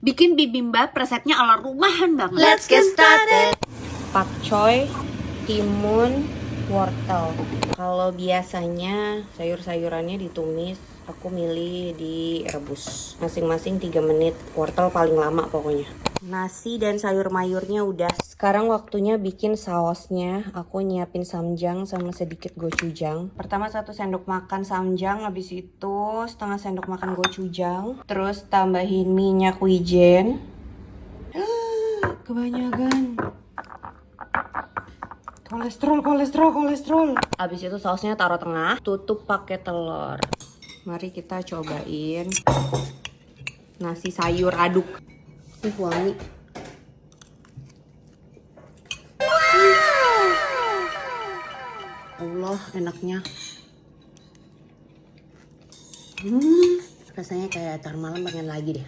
Bikin bibimbap resepnya ala rumahan banget. Let's get started. Pakcoy, timun, wortel. Kalau biasanya sayur-sayurannya ditumis, aku milih direbus. Masing-masing 3 menit. Wortel paling lama pokoknya. Nasi dan sayur mayurnya udah. Sekarang waktunya bikin sausnya. Aku nyiapin samjang sama sedikit gochujang. Pertama 1 sendok makan samjang, habis itu setengah sendok makan gochujang. Terus tambahin minyak wijen. Kebanyakan. Kolesterol. Habis itu sausnya taruh tengah, tutup pakai telur. Mari kita cobain. Nasi sayur aduk. Wangi. Allah, enaknya. Rasanya kayak tar malam pengen lagi deh.